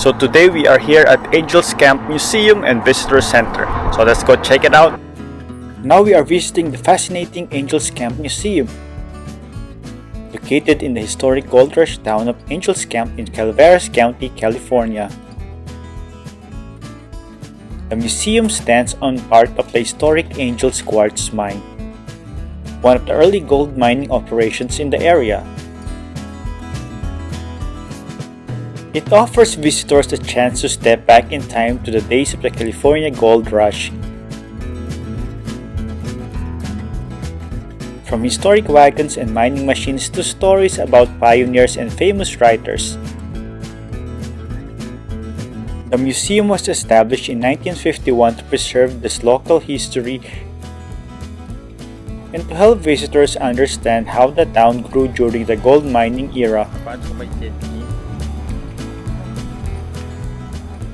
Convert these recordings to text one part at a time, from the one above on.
So today we are here at Angels Camp Museum and Visitor Center. So let's go check it out. Now we are visiting the fascinating Angels Camp Museum. Located in the historic gold rush town of Angels Camp in Calaveras County, California. The museum stands on part of the historic Angels Quartz mine, one of the early gold mining operations in the area. It offers visitors the chance to step back in time to the days of the California Gold Rush. From historic wagons and mining machines to stories about pioneers and famous writers. The museum was established in 1951 to preserve this local history and to help visitors understand how the town grew during the gold mining era.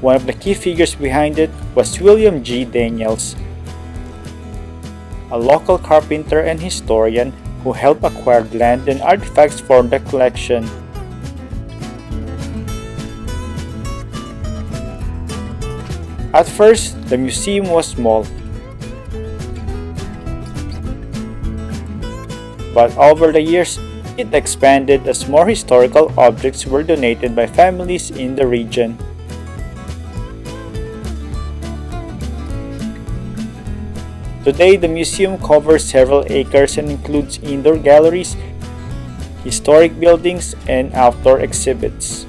One of the key figures behind it was William G. Daniels, a local carpenter and historian who helped acquire land and artifacts for the collection. At first, the museum was small, but over the years, it expanded as more historical objects were donated by families in the region. Today, the museum covers several acres and includes indoor galleries, historic buildings, and outdoor exhibits.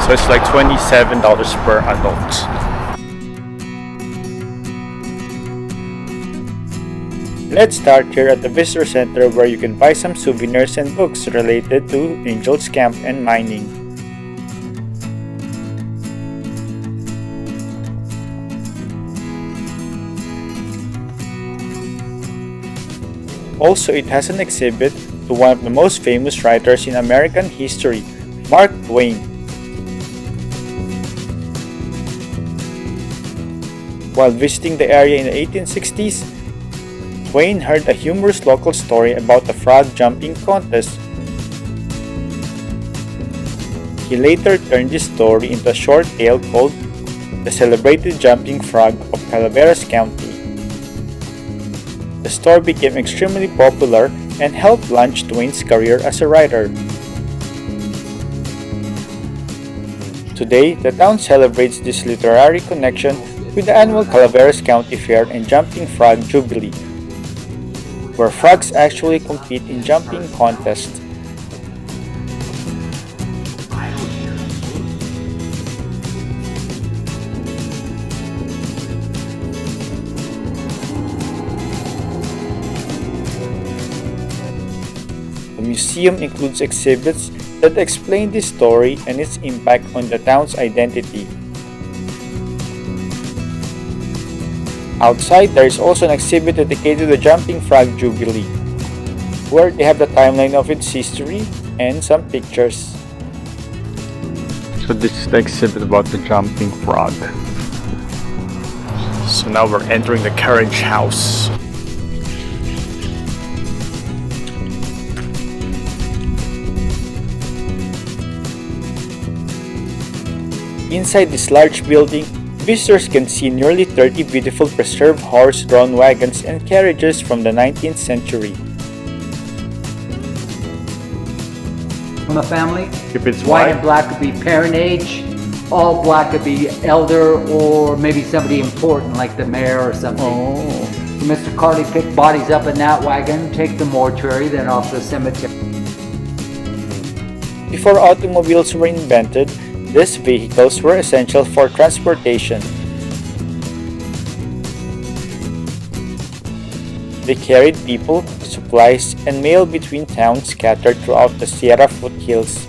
So it's like $27 per adult. Let's start here at the Visitor Center where you can buy some souvenirs and books related to Angels Camp and mining. Also, it has an exhibit to one of the most famous writers in American history, Mark Twain. While visiting the area in the 1860s, Twain heard a humorous local story about a frog jumping contest. He later turned this story into a short tale called The Celebrated Jumping Frog of Calaveras County. The story became extremely popular and helped launch Twain's career as a writer. Today, the town celebrates this literary connection with the annual Calaveras County Fair and Jumping Frog Jubilee, where frogs actually compete in jumping contests. The museum includes exhibits that explain this story and its impact on the town's identity. Outside, there is also an exhibit dedicated to the Jumping Frog Jubilee, where they have the timeline of its history and some pictures. So this is the exhibit about the Jumping Frog. So now we're entering the Carriage house. Inside this large building, visitors can see nearly 30 beautiful preserved horse-drawn wagons and carriages from the 19th century. From a family, If it's white and black could be parentage, all black could be elder or maybe somebody important like the mayor or something. Oh. Mr. Carly picked bodies up in that wagon, take the mortuary, then off to the cemetery. Before automobiles were invented, these vehicles were essential for transportation. They carried people, supplies, and mail between towns scattered throughout the Sierra foothills.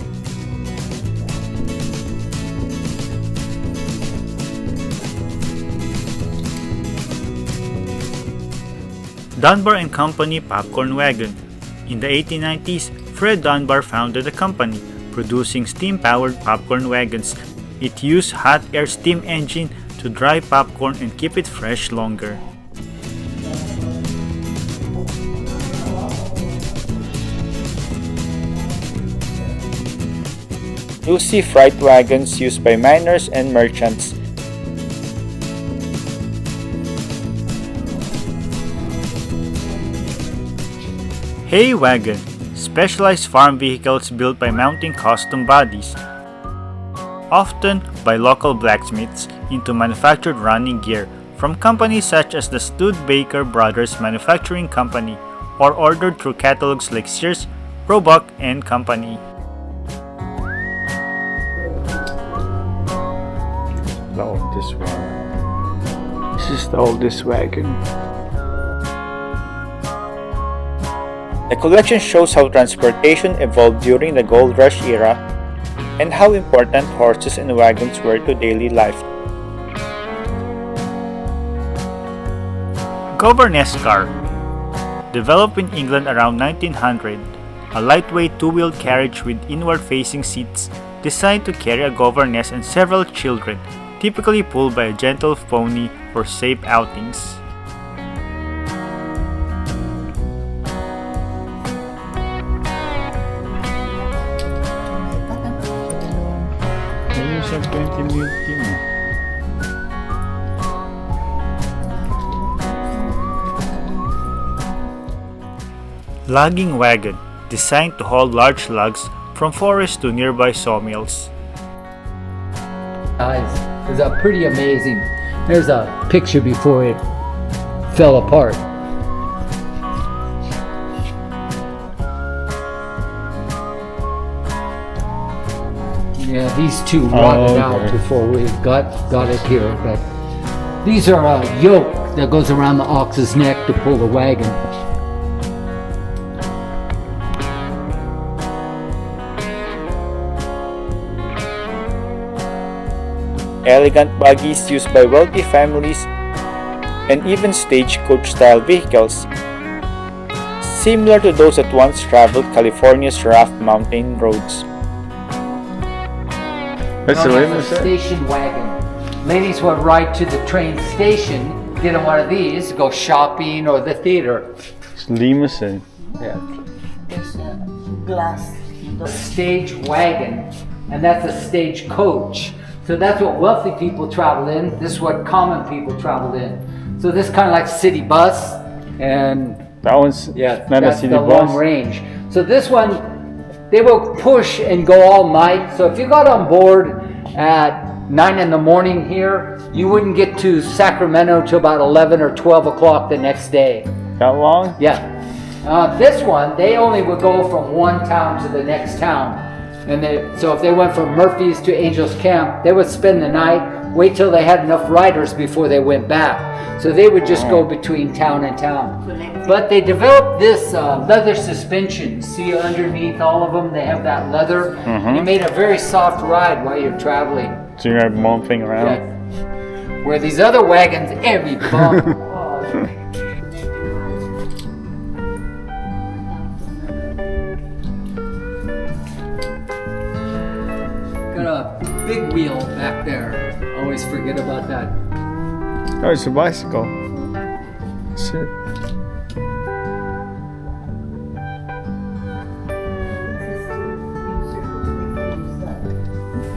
Dunbar and Company Popcorn Wagon. In the 1890s, Fred Dunbar founded the company, producing steam-powered popcorn wagons. It used hot air steam engine to dry popcorn and keep it fresh longer. You'll see freight wagons used by miners and merchants. Hay wagon, specialized farm vehicles built by mounting custom bodies, often by local blacksmiths, into manufactured running gear from companies such as the Studebaker Brothers Manufacturing Company, or ordered through catalogs like Sears, Roebuck and Company. The oldest one. This is the oldest wagon. The collection shows how transportation evolved during the gold rush era and how important horses and wagons were to daily life. Governess car. Developed in England around 1900, a lightweight two-wheeled carriage with inward-facing seats designed to carry a governess and several children, typically pulled by a gentle pony for safe outings. Logging wagon, designed to haul large logs from forests to nearby sawmills. Guys, it's pretty amazing. There's a picture before it fell apart. Yeah, these two rotted out before we got it here. But these are a yoke that goes around the ox's neck to pull the wagon. Elegant buggies used by wealthy families, and even stagecoach-style vehicles, similar to those that once traveled California's rough mountain roads. That's a station wagon. Ladies would ride to the train station, get in one of these, go shopping or the theater. It's limousine. Yeah. There's a glass. Stage wagon, and that's a stagecoach. So that's what wealthy people travel in. This is what common people travel in. So this is kind of like city bus, and that one's not a city the bus. long range. So this one, they will push and go all night. So if you got on board at 9 in the morning here, you wouldn't get to Sacramento till about 11 or 12 o'clock the next day. That long? Yeah. This one, they only would go from one town to the next town. And so if they went from Murphy's to Angels Camp, they would spend the night, wait till they had enough riders before they went back. So they would just go between town and town. But they developed this leather suspension. See underneath all of them, they have that leather. It made a very soft ride while you're traveling. So you're bumping around? Yeah. Where these other wagons, every bump. Got a big wheel back there. Always forget about that. Oh, it's a bicycle. That's it.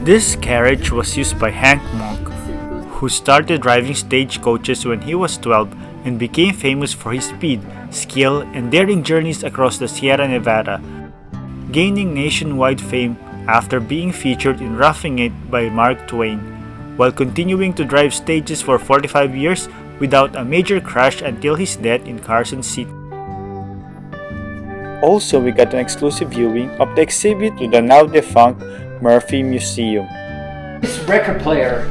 This carriage was used by Hank Monk, who started driving stagecoaches when he was 12 and became famous for his speed, skill, and daring journeys across the Sierra Nevada, gaining nationwide fame after being featured in Roughing It by Mark Twain, while continuing to drive stages for 45 years without a major crash until his death in Carson City. Also, we got an exclusive viewing of the exhibit to the now defunct Murphy Museum. This record player,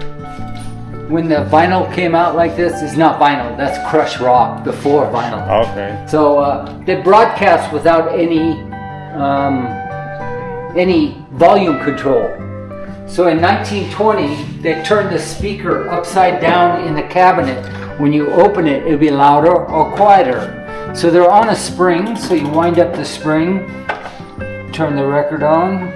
when the vinyl came out like this, is not vinyl, that's crushed rock before vinyl. Okay. So they broadcast without any volume control. So in 1920, they turned the speaker upside down in the cabinet. When you open it, it'll be louder or quieter. So they're on a spring, so you wind up the spring, turn the record on.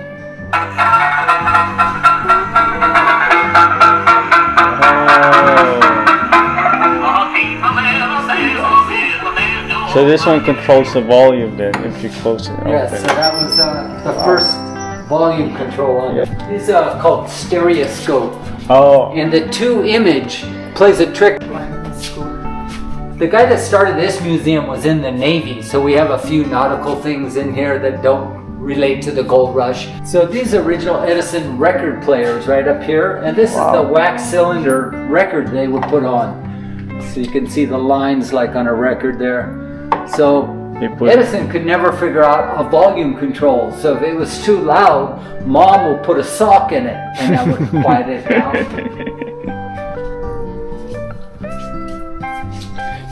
So this one controls the volume then, if you close it. Yes, so that was the volume control on it. These are called stereoscope. Oh, And the 2-image plays a trick. The guy that started this museum was in the Navy, so we have a few nautical things in here that don't relate to the gold rush. So these original Edison record players right up here, and this is the wax cylinder record they would put on. So you can see the lines like on a record there. So Edison could never figure out a volume control. So if it was too loud, Mom would put a sock in it, and that would quiet it down.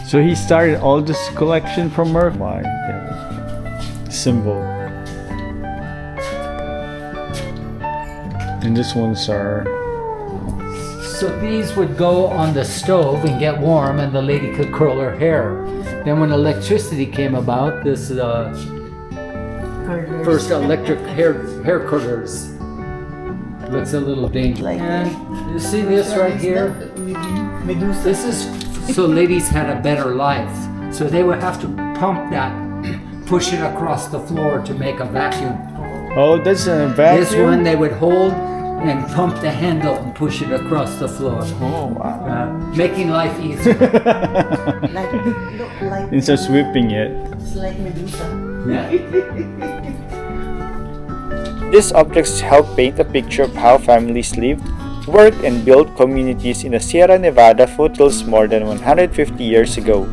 so he started all this collection from Murphy. Symbol. And this ones are. So these would go on the stove and get warm, and the lady could curl her hair. Then when electricity came about, this first electric hair curlers. Looks a little dangerous. And you see this right here? This is so ladies had a better life. So they would have to pump that, push it across the floor to make a vacuum. Oh, that's a vacuum? This one they would hold and pump the handle and push it across the floor. Oh, wow. Making life easier. Instead of sweeping it. It's like Medusa. Yeah. These objects help paint a picture of how families lived, worked, and built communities in the Sierra Nevada foothills more than 150 years ago.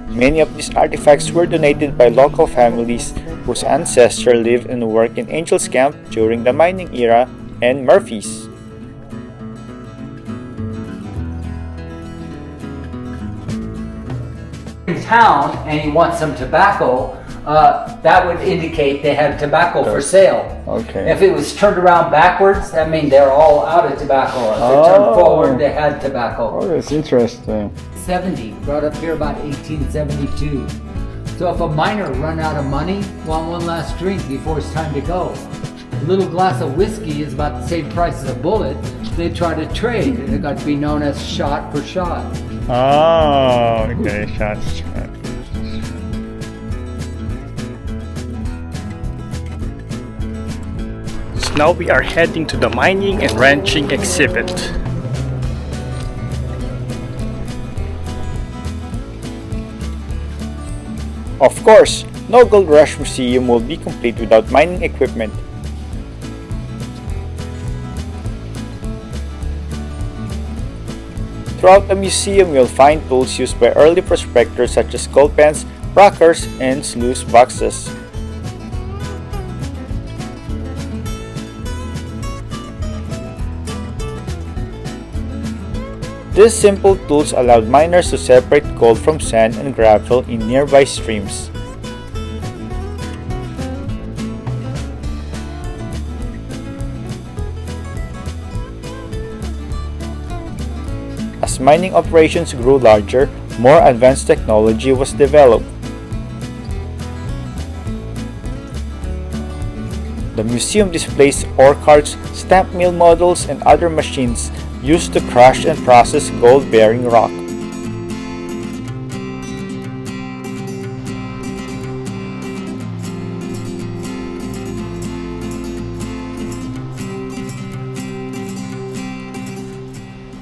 Many of these artifacts were donated by local families whose ancestors lived and worked in Angels Camp during the mining era and Murphy's. In town and he wants some tobacco, that would indicate they had tobacco for sale. Okay. If it was turned around backwards, that means they're all out of tobacco. If they turned forward, they had tobacco. Oh, that's interesting. 70, brought up here about 1872. So if a miner run out of money, want one last drink before it's time to go. A little glass of whiskey is about the same price as a bullet. They try to trade, and it got to be known as shot for shot. Oh, okay, shots. So now we are heading to the mining and ranching exhibit. Of course, no Gold Rush Museum will be complete without mining equipment. Throughout the museum, you'll find tools used by early prospectors such as gold pens, rockers, and sluice boxes. These simple tools allowed miners to separate gold from sand and gravel in nearby streams. As mining operations grew larger, more advanced technology was developed. The museum displays ore carts, stamp mill models, and other machines used to crush and process gold-bearing rock.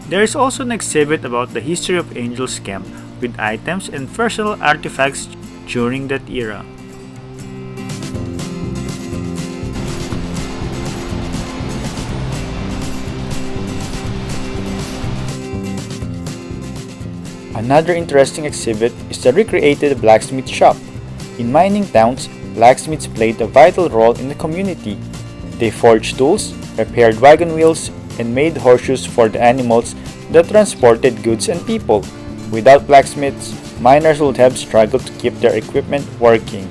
There is also an exhibit about the history of Angels Camp with items and personal artifacts during that era. Another interesting exhibit is the recreated blacksmith shop. In mining towns, blacksmiths played a vital role in the community. They forged tools, repaired wagon wheels, and made horseshoes for the animals that transported goods and people. Without blacksmiths, miners would have struggled to keep their equipment working.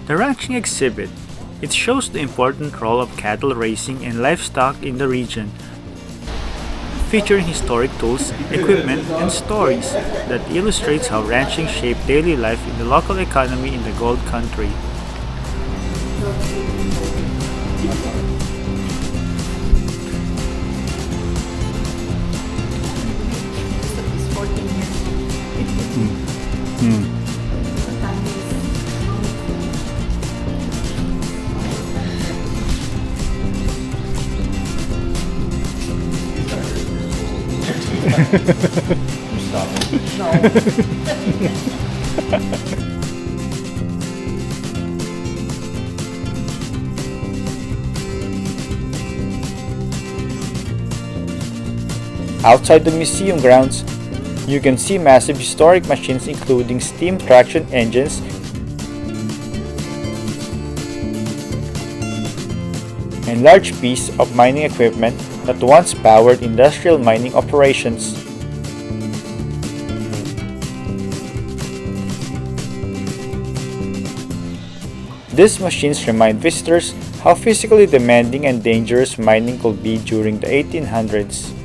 The ranching exhibit. It shows the important role of cattle raising and livestock in the region. featuring historic tools, equipment, and stories that illustrates how ranching shaped daily life in the local economy in the Gold Country. It's 14 years old. Outside the museum grounds, you can see massive historic machines including steam traction engines and large pieces of mining equipment that once powered industrial mining operations. These machines remind visitors how physically demanding and dangerous mining could be during the 1800s.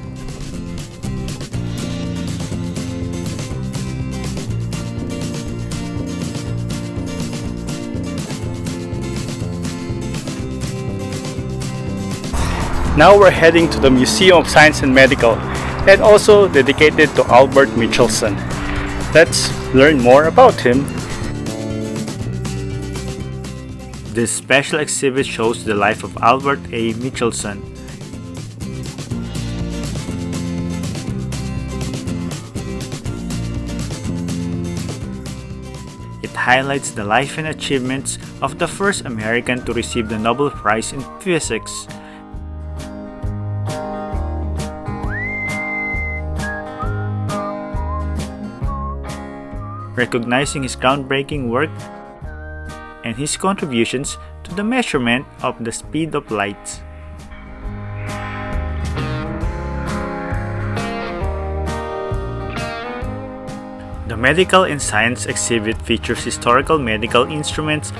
Now we're heading to the Museum of Science and Medical, and also dedicated to Albert Michelson. Let's learn more about him. This special exhibit shows the life of Albert A. Michelson. It highlights the life and achievements of the first American to receive the Nobel Prize in Physics. Recognizing his groundbreaking work and his contributions to the measurement of the speed of light. The Medical and Science exhibit features historical medical instruments,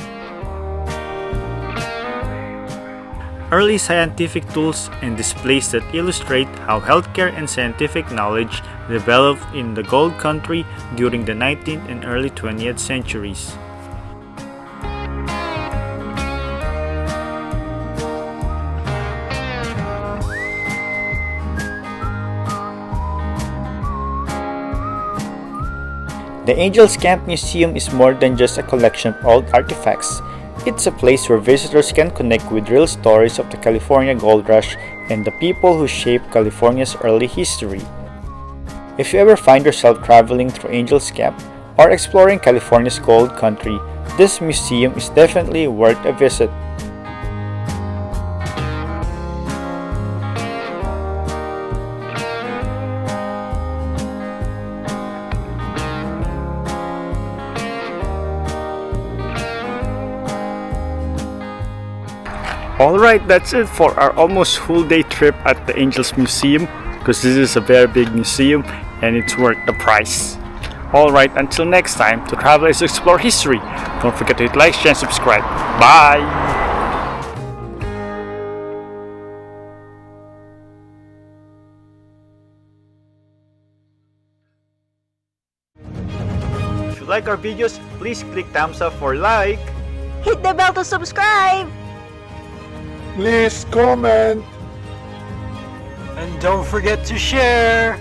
early scientific tools, and displays that illustrate how healthcare and scientific knowledge developed in the Gold Country during the 19th and early 20th centuries. The Angels Camp Museum is more than just a collection of old artifacts. It's a place where visitors can connect with real stories of the California Gold Rush and the people who shaped California's early history. If you ever find yourself traveling through Angels Camp or exploring California's Gold Country, this museum is definitely worth a visit. Alright, that's it for our almost full day trip at the Angels Museum, because this is a very big museum and it's worth the price. Alright, until next time, to travel is to explore history. Don't forget to hit like, share, and subscribe. Bye! If you like our videos, please click thumbs up for like. Hit the bell to subscribe! Please comment. And don't forget to share!